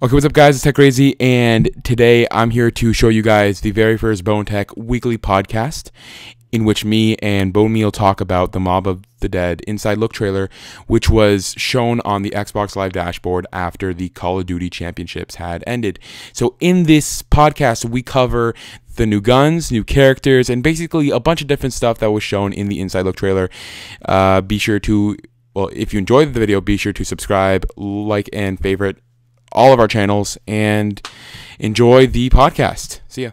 Okay, what's up guys, it's Tech Crazy, and today I'm here to show you guys the very first Bone Tech weekly podcast in which me and Bone Meal talk about the Mob of the Dead inside look trailer, which was shown on the Xbox Live dashboard after the Call of Duty Championships had ended. So in this podcast, we cover the new guns, new characters, and basically a bunch of different stuff that was shown in the inside look trailer. Be sure to, well, if you enjoyed the video, be sure to subscribe, like, and favorite all of our channels, and enjoy the podcast. See ya.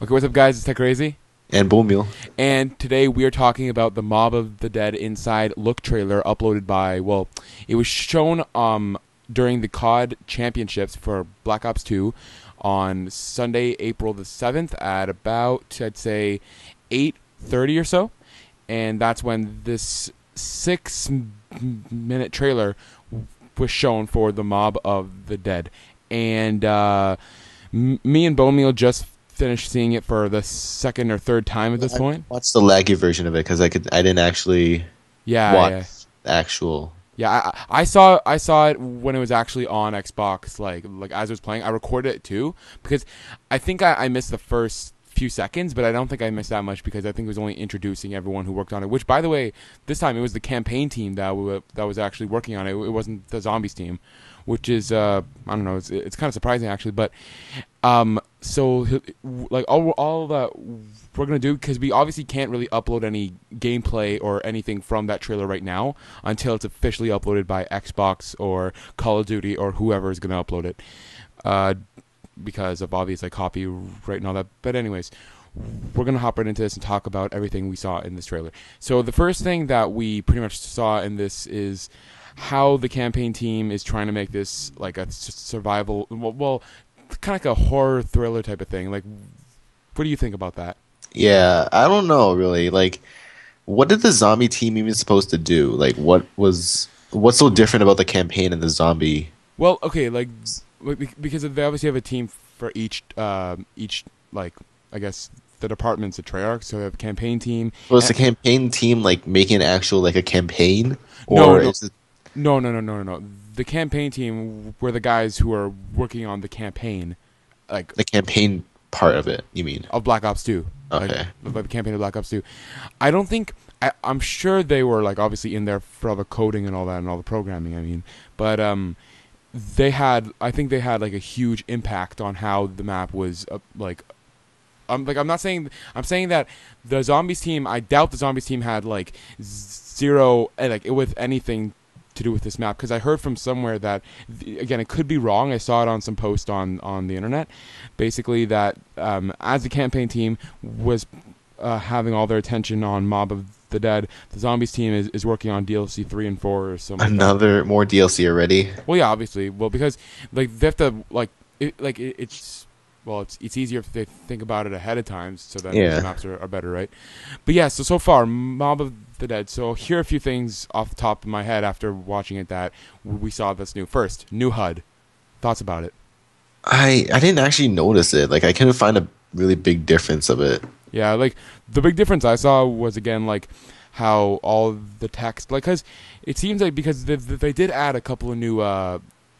Okay, what's up guys, it's Tech Crazy. And Bone Meal. And today we are talking about the Mob of the Dead inside look trailer uploaded by, well, it was shown during the COD Championships for Black Ops 2 on Sunday, April the 7th at about, I'd say, 8:30 or so. And that's when this 6-minute trailer was shown for the Mob of the Dead. And me and Bone Meal just finished seeing it for the second or third time at this point. What's the laggy version of it? Because I didn't actually watch the actual. Yeah, I saw it when it was actually on Xbox, like as it was playing. I recorded it too because I think I missed the first few seconds, but I don't think I missed that much because I think it was only introducing everyone who worked on it. Which, by the way, this time it was the campaign team that was actually working on it. It wasn't the zombies team, which is I don't know. It's kind of surprising actually, but so like all that we're gonna do, because we obviously can't really upload any gameplay or anything from that trailer right now until it's officially uploaded by Xbox or Call of Duty or whoever is gonna upload it. Because of obvious copyright and all that. But anyways, we're going to hop right into this and talk about everything we saw in this trailer. So the first thing that we pretty much saw in this is how the campaign team is trying to make this like a survival, well, kind of like a horror thriller type of thing. Like, what do you think about that? Yeah, I don't know really. Like, what did the zombie team even supposed to do? Like, what's so different about the campaign and the zombie? Well, okay, because they obviously have a team for each like, I guess, the departments at Treyarch. So they have a campaign team. Was the campaign team like making actual like a campaign? No, Or no. is it... No. The campaign team were the guys who are working on the campaign, like the campaign part of it, you mean? of Black Ops 2. Okay. Like the campaign of Black Ops 2. I don't think I'm sure they were like obviously in there for all the coding and all that and all the programming. I mean, but I think they had like a huge impact on how the map was I'm saying that the zombies team, I doubt the zombies team had like zero with anything to do with this map, because I heard from somewhere that, again, it could be wrong, I saw it on some post on the internet, basically that as the campaign team was having all their attention on Mob of the Dead, the zombies team is working on DLC 3 and 4 or something. More DLC already? Well, yeah, obviously. Well, because like they have to it's easier if they think about it ahead of time, so that the maps are better, right? But yeah, so far, Mob of the Dead. So here are a few things off the top of my head after watching it that we saw that's new. First, new HUD. Thoughts about it? I didn't actually notice it. Like, I couldn't find a really big difference of it. Yeah, like the big difference I saw was, again, like how all the text, like, because it seems like because they did add a couple of new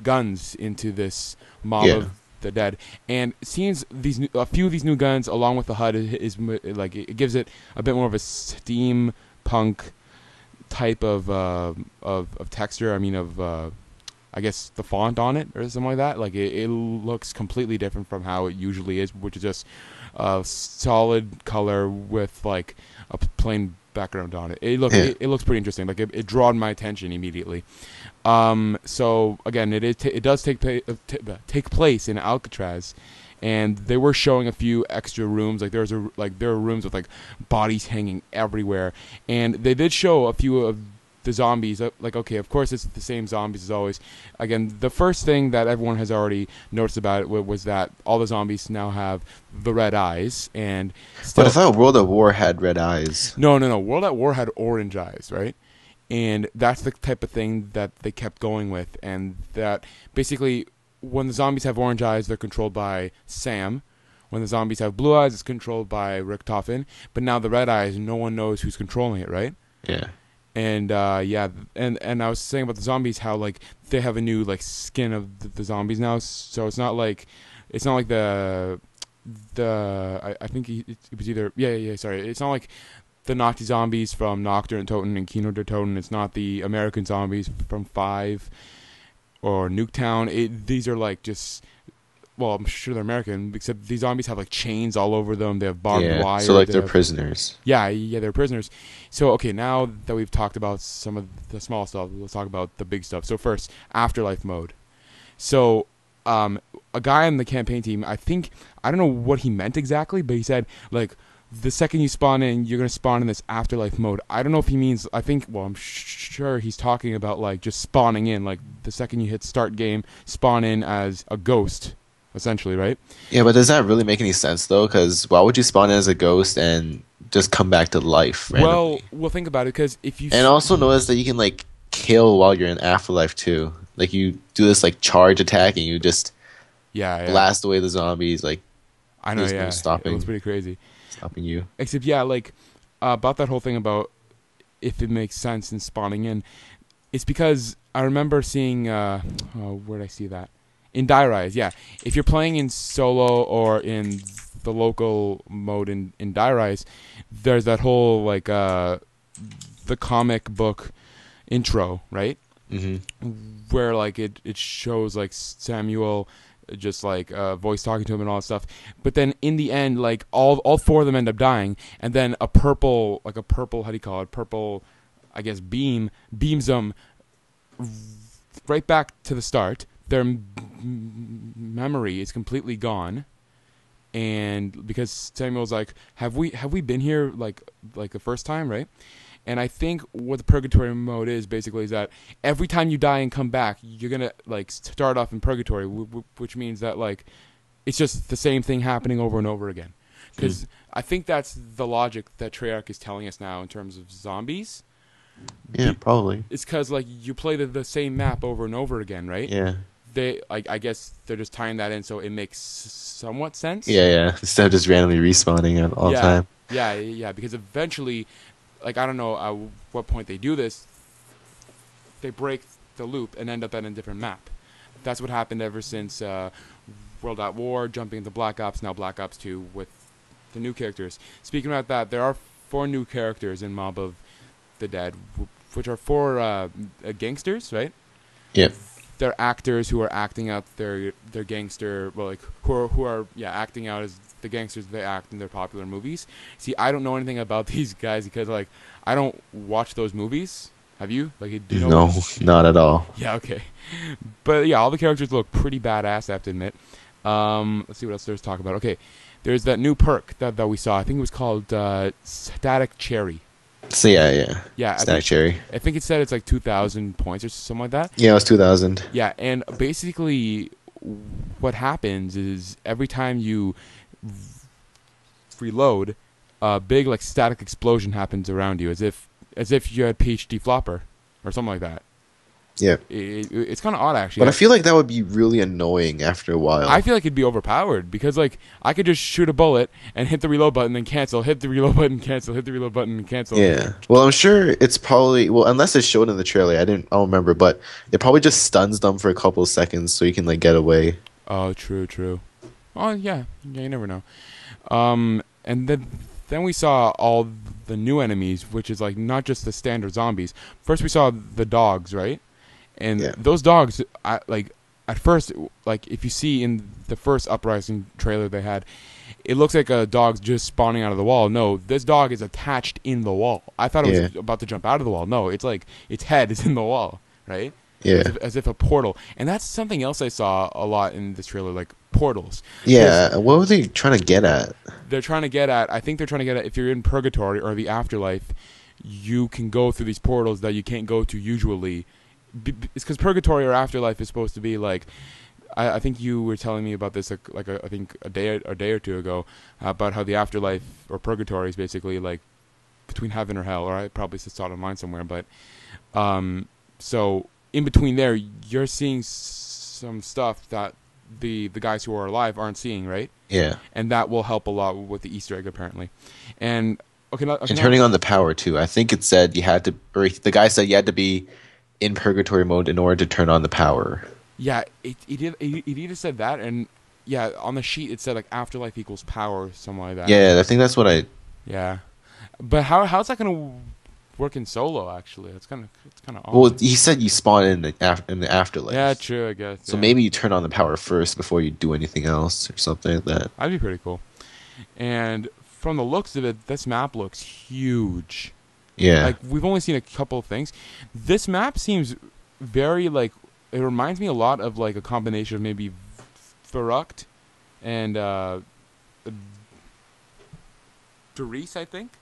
guns into this Mob of the Dead, and it seems a few of these new guns along with the HUD is like it gives it a bit more of a steampunk type of texture. I mean, I guess the font on it or something like that. Like it looks completely different from how it usually is, which is just a solid color with like a plain background on it. It looks pretty interesting. Like it drew my attention immediately. So again, it does take place in Alcatraz, and they were showing a few extra rooms. Like there were rooms with like bodies hanging everywhere, and they did show a few of the zombies. Like, okay, of course it's the same zombies as always. Again, the first thing that everyone has already noticed about it was that all the zombies now have the red eyes, and still, but I thought World at War had red eyes. No. World at War had orange eyes, right? And that's the type of thing that they kept going with, and that basically when the zombies have orange eyes, they're controlled by Sam. When the zombies have blue eyes, it's controlled by Richtofen. But now the red eyes, no one knows who's controlling it, right? Yeah. And yeah, and I was saying about the zombies how like they have a new like skin of the zombies now, so it's not like I think it was either yeah sorry, it's not like the Nazi zombies from Nocturne Toten and Kino der Toten. It's not the American zombies from Five or Nuketown. These are like just, well, I'm sure they're American, except these zombies have like chains all over them. They have barbed wire. So like they're prisoners. Yeah, they're prisoners. So okay, now that we've talked about some of the small stuff, let's talk about the big stuff. So first, afterlife mode. So a guy on the campaign team, I don't know what he meant exactly, but he said like the second you spawn in, you're gonna spawn in this afterlife mode. I don't know if he means. Well, I'm sure he's talking about like just spawning in, like the second you hit start game, spawn in as a ghost, essentially, right? Yeah, but does that really make any sense though? Because why would you spawn in as a ghost and just come back to life randomly? Well, think about it, because if you And also notice that you can like kill while you're in afterlife too. Like you do this like charge attack and you just blast away the zombies. Like I know, there's no it stopping was pretty crazy. Stopping you. Except, yeah, like about that whole thing about if it makes sense in spawning in, it's because I remember seeing where did I see that? In Die Rise, yeah. If you're playing in solo or in the local mode in Die Rise, there's that whole like the comic book intro, right? Mm-hmm. Where like it shows like Samuel just like voice talking to him and all that stuff, but then in the end, like all four of them end up dying, and then a purple how do you call it, purple, I guess, beams them right back to the start. Their memory is completely gone, and because Samuel's like, have we been here like the first time, right? And I think what the purgatory mode is basically is that every time you die and come back, you're gonna like start off in purgatory, which means that like it's just the same thing happening over and over again. Because I think that's the logic that Treyarch is telling us now in terms of zombies. Yeah, probably. It's because like you play the same map over and over again, right? Yeah. They I guess they're just tying that in so it makes somewhat sense. Yeah. Instead of just randomly respawning all the time. Yeah. Because eventually, like, I don't know at what point they do this, they break the loop and end up at a different map. That's what happened ever since World at War, jumping into Black Ops, now Black Ops 2 with the new characters. Speaking about that, there are 4 new characters in Mob of the Dead, which are 4 gangsters, right? Yep. They're actors who are acting out their gangster, well, like who are acting out as the gangsters they act in their popular movies. See, I don't know anything about these guys because like I don't watch those movies. Have you? Like, do you know? No, not at all. Yeah, okay. But yeah, all the characters look pretty badass, I have to admit. Let's see what else there's to talk about. Okay, there's that new perk that we saw. I think it was called Static Cherry. So yeah. Static Cherry. I think it said it's like 2,000 points or something like that. Yeah, it was 2,000. Yeah, and basically what happens is every time you reload, a big like static explosion happens around you, as if you had PhD flopper or something like that. Yeah. It's kind of odd, actually. But I feel like that would be really annoying after a while. I feel like it'd be overpowered because, like, I could just shoot a bullet and hit the reload button and cancel, hit the reload button, cancel, hit the reload button and cancel. Yeah. Well, I'm sure it's probably, well, unless it's shown in the trailer, I don't remember, but it probably just stuns them for a couple of seconds so you can, like, get away. Oh, true. Oh, yeah, you never know. And then we saw all the new enemies, which is, like, not just the standard zombies. First we saw the dogs, right? And those dogs, like, at first, like, if you see in the first Uprising trailer they had, it looks like a dog's just spawning out of the wall. No, this dog is attached in the wall. I thought it was about to jump out of the wall. No, it's like its head is in the wall, right? Yeah. As if a portal. And that's something else I saw a lot in this trailer, like portals. Yeah, what were they trying to get at? I think they're trying to get at, if you're in Purgatory or the Afterlife, you can go through these portals that you can't go to usually. It's because Purgatory or Afterlife is supposed to be like, I think you were telling me about this I think a day or two ago, about how the Afterlife or Purgatory is basically like between heaven or hell, or I probably saw it online somewhere, but so in between there you're seeing some stuff that the guys who are alive aren't seeing, right? Yeah. And that will help a lot with the Easter egg apparently. And Okay, not, okay, And not, turning on the power too. I think it said you had to, or the guy said you had to be in purgatory mode in order to turn on the power. yeah, it either said that, and yeah, on the sheet it said like afterlife equals power, or something like that. Yeah, I think that's what I. Yeah, but how's that gonna work in solo? Actually, it's kind of Well, odd. he said you spawn in the Yeah, afterlife. true. I guess. So Yeah, maybe you turn on the power first before you do anything else or something like that. that'd be pretty cool. And from the looks of it, this map looks huge. Yeah. Like we've only seen a couple of things. This map seems very like it reminds me a lot of like a combination of maybe Verruct and Doris, I think,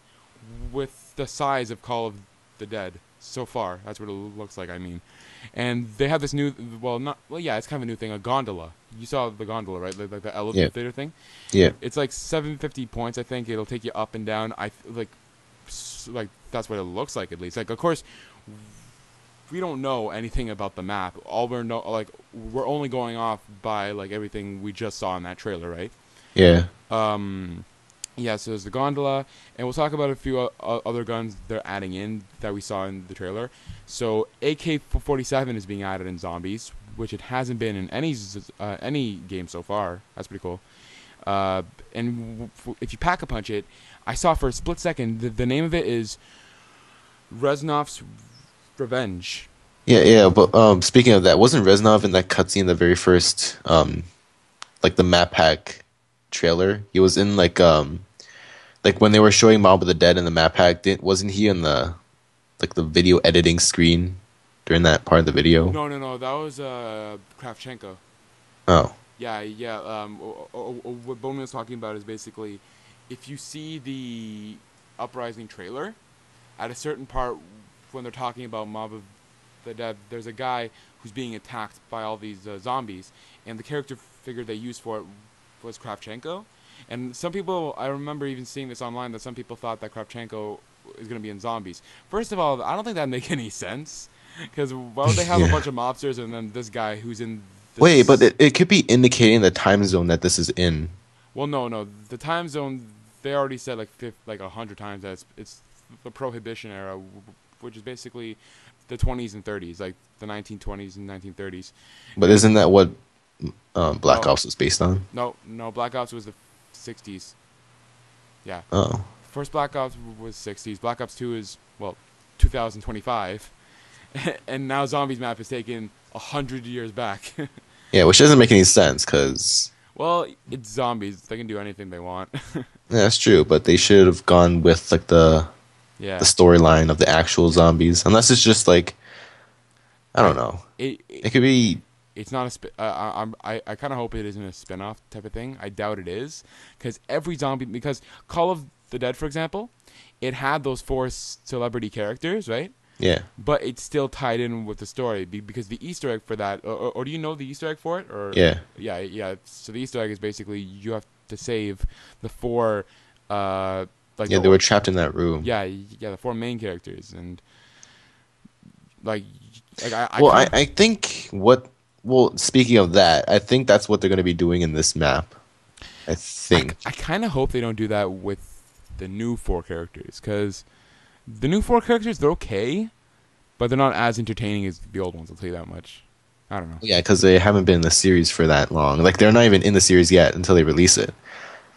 with the size of Call of the Dead so far. That's what it looks like. I mean, and they have this new, yeah, it's kind of a new thing, a gondola. You saw the gondola, right? Like the Yeah. elevator thing. Yeah. It's like 750 points, I think. It'll take you up and down. Like that's what it looks like at least. Like of course, we don't know anything about the map. All we're only going off by like everything we just saw in that trailer, right? Yeah. Yeah, so there's the gondola, and we'll talk about a few other guns they're adding in that we saw in the trailer. So AK-47 is being added in Zombies, which it hasn't been in any game so far. That's pretty cool. If you pack-a-punch it, I saw for a split second, the name of it is Reznov's Revenge. Yeah, yeah, but speaking of that, wasn't Reznov in that cutscene in the very first like the map pack trailer? He was in like when they were showing Mob of the Dead in the map pack, wasn't he in the like the video editing screen during that part of the video? No, that was Kravchenko. Oh. Yeah, yeah. What Bowman was talking about is basically, if you see the Uprising trailer, at a certain part when they're talking about Mob of the Dead, there's a guy who's being attacked by all these zombies, and the character figure they used for it was Kravchenko. And some people, I remember even seeing this online, that some people thought that Kravchenko is going to be in Zombies. First of all, I don't think that make any sense, because why would they have a bunch of mobsters and then this guy who's in this... Wait, but it could be indicating the time zone that this is in. Well, no. The time zone, they already said like 100 times that it's the Prohibition era, which is basically the 20s and 30s, like the 1920s and 1930s. But isn't that what Black No. Ops was based on? No, Black Ops was the 60s. Yeah. Oh. First Black Ops was 60s. Black Ops 2 is, 2025. And now Zombies map is taken 100 years back. Yeah, which doesn't make any sense because... Well, it's zombies. They can do anything they want. Yeah, that's true, but they should have gone with like the storyline of the actual zombies. Unless it's just like, I don't know. It could be... It's not a I kind of hope it isn't a spin-off type of thing. I doubt it is, because Call of the Dead, for example, it had those 4 celebrity characters, right? Yeah. But it's still tied in with the story because the Easter egg for that, or do you know the Easter egg for it? Or Yeah. Yeah. So the Easter egg is basically you have to save the 4, They were trapped in that room. Yeah, the 4 main characters, and I think what... Well, speaking of that, I think that's what they're going to be doing in this map. I think. I kind of hope they don't do that with the new 4 characters, because the new 4 characters, they're okay, but they're not as entertaining as the old ones, I'll tell you that much. I don't know. Yeah, because they haven't been in the series for that long. Like, they're not even in the series yet until they release it.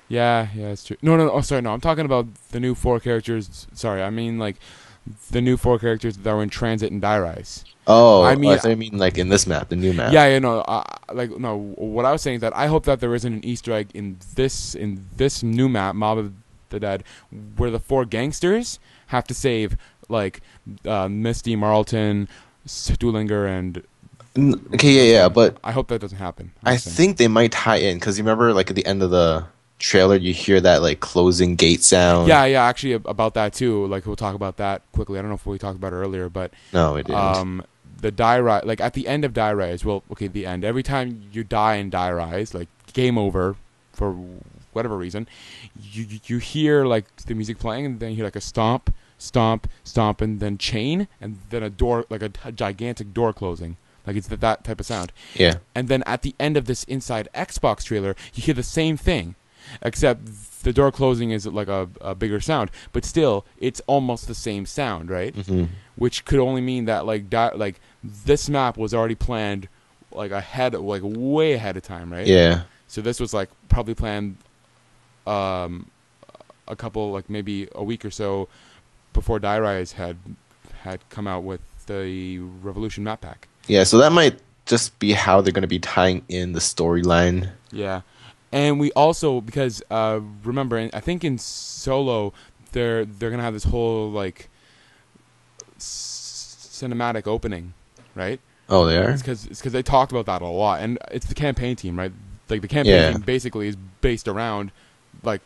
Yeah, that's true. No, sorry, I'm talking about the new 4 characters. Sorry, I mean, like, the new 4 characters that were in Transit and Die Rise. Oh, I mean like in this map, the new map. Yeah, no. What I was saying is that I hope that there isn't an Easter egg in this new map, Mob of the Dead, where the 4 gangsters have to save like Misty, Marlton, Stuhlinger, and... Okay, yeah, but I hope that doesn't happen. I think they might tie in because you remember, like at the end of the trailer, you hear that like closing gate sound. Yeah, actually about that too. Like we'll talk about that quickly. I don't know if we talked about it earlier, but no, it didn't. The Die Rise, like at the end of Die Rise, the end. Every time you die in Die Rise, like game over for whatever reason, you hear like the music playing, and then you hear like a stomp, and then chain, and then a door, like a gigantic door closing. Like it's that type of sound. Yeah. And then at the end of this Inside Xbox trailer, you hear the same thing. except the door closing is like a bigger sound, but still it's almost the same sound, right? Mm-hmm. Which could only mean that like this map was already planned like ahead, like way ahead of time, right? Yeah. So this was like probably planned a couple, like maybe a week or so before Die Rise had come out with the Revolution map pack. Yeah, so that might just be how they're going to be tying in the storyline. Yeah, and we also, because remember, I think in Solo they're gonna have this whole like cinematic opening, right? Oh, they are? It's because they talked about that a lot, and it's the campaign team, right? Like the campaign team basically is based around like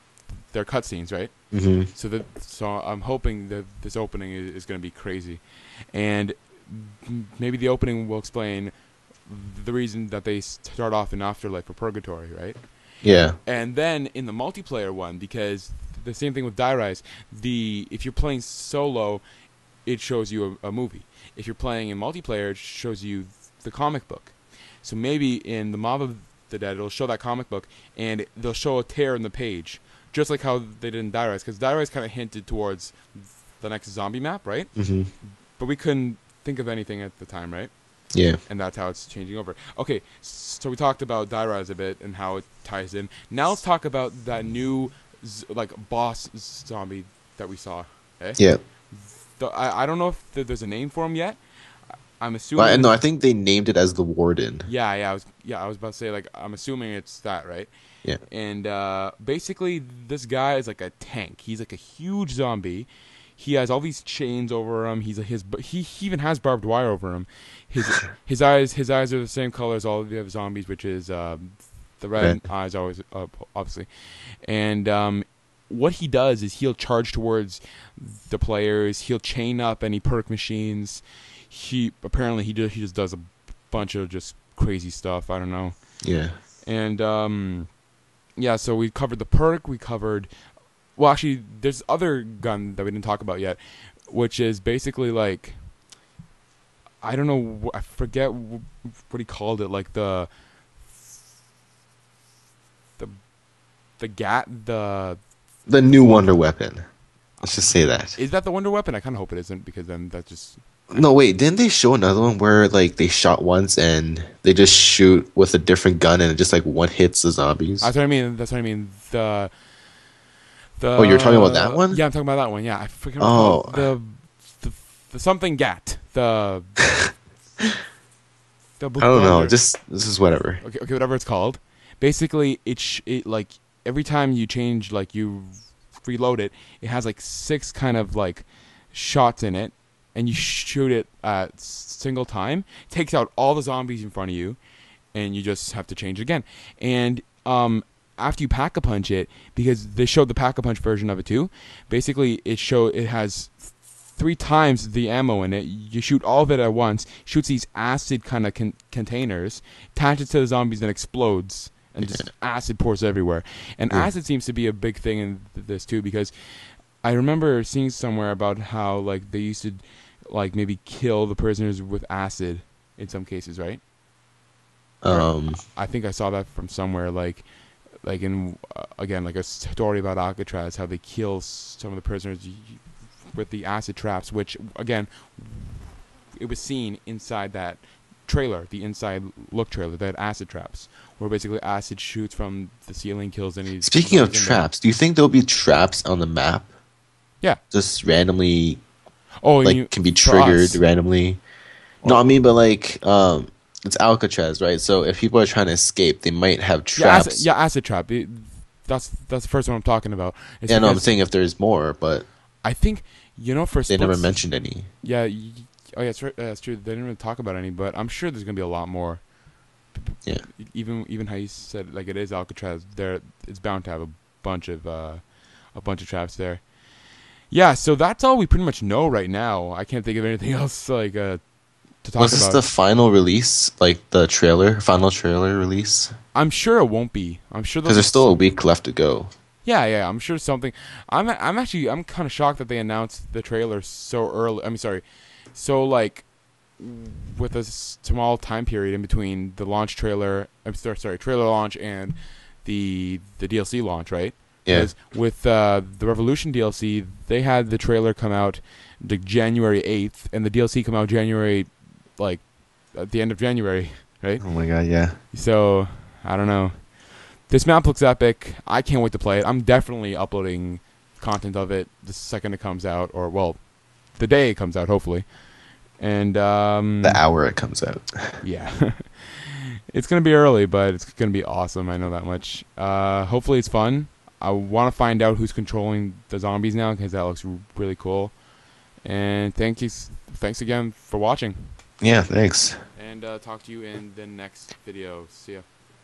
their cutscenes, right? Mm-hmm. So I'm hoping that this opening is going to be crazy, and maybe the opening will explain the reason that they start off in Afterlife or Purgatory, right? Yeah. And then in the multiplayer one, because the same thing with Die Rise, if you're playing solo, it shows you a movie. If you're playing in multiplayer, it shows you the comic book. So maybe in the Mob of the Dead, it'll show that comic book, and they'll show a tear in the page, just like how they did in Die Rise, because Die Rise kind of hinted towards the next zombie map, right? Mm-hmm. But we couldn't think of anything at the time, right? Yeah. And that's how it's changing over. Okay, so we talked about Die Rise a bit and how it ties in. Now let's talk about that new boss zombie that we saw. Okay? Yeah. I don't know if there's a name for him yet. I'm assuming. No, I think they named it as the Warden. Yeah, I was about to say, like, I'm assuming it's that, right? Yeah. And basically, this guy is like a tank. He's like a huge zombie. He has all these chains over him. He even has barbed wire over him. His eyes are the same color as all of the other zombies, which is the red eyes always, obviously. And what he does is he'll charge towards the players. He'll chain up any perk machines. He just does a bunch of just crazy stuff. I don't know. Yeah. And yeah, so we covered the perk. We covered. Well, actually, there's other gun that we didn't talk about yet, which is basically like, I don't know, I forget what he called it, like the new wonder weapon. Let's just say that. Is that the wonder weapon? I kind of hope it isn't, because then that just. No, wait, didn't they show another one where like they shot once and they just shoot with a different gun and it just like one hits the zombies? That's what I mean. Oh, you're talking about that one? Yeah, I'm talking about that one. Yeah, I forget what the something gat. The I don't know. This is whatever. Okay, whatever it's called. Basically, it like every time you change, like you reload it, it has like 6 kind of like shots in it, and you shoot it at single time. It takes out all the zombies in front of you, and you just have to change it again. And after you pack-a-punch it, because they showed the pack-a-punch version of it too, basically it has 3 times the ammo in it. You shoot all of it at once, shoots these acid kind of containers, attaches to the zombies, then explodes, and just acid pours everywhere. And acid seems to be a big thing in this too, because I remember seeing somewhere about how like they used to like maybe kill the prisoners with acid in some cases, right? I think I saw that from somewhere, like in again, like a story about Alcatraz, how they kill some of the prisoners with the acid traps, which again, it was seen inside that trailer, the inside look trailer, that acid traps, where basically acid shoots from the ceiling, kills any. Speaking of traps, do you think there'll be traps on the map? Yeah, just randomly. Oh, like can be triggered randomly. No, I mean, but like it's Alcatraz, right? So if people are trying to escape, they might have traps. Acid trap. That's the first one I'm talking about. Yeah, no, I'm saying if there's more, but I think for they never mentioned any. Yeah. Oh, yeah, that's right. That's true. They didn't even talk about any, but I'm sure there's gonna be a lot more. Yeah. Even how you said, like, it is Alcatraz. It's bound to have a bunch of traps there. Yeah, so that's all we pretty much know right now. I can't think of anything else like to talk about. Was this the final release, like the final trailer release? I'm sure it won't be. I'm sure because there's still a week left to go. Yeah. I'm sure something. I'm kind of shocked that they announced the trailer so early. I mean, sorry, so like with a small time period in between the launch trailer. Trailer launch and the DLC launch, right? Yeah. Because with the Revolution DLC, they had the trailer come out January 8th, and the DLC come out January, like, at the end of January, right? Oh my god, yeah. So, I don't know. This map looks epic. I can't wait to play it. I'm definitely uploading content of it the second it comes out, or, well, the day it comes out, hopefully. And, The hour it comes out. yeah. It's going to be early, but it's going to be awesome. I know that much. Hopefully it's fun. I want to find out who's controlling the zombies now, because that looks really cool. And thanks again for watching. Yeah, thanks. And talk to you in the next video. See ya.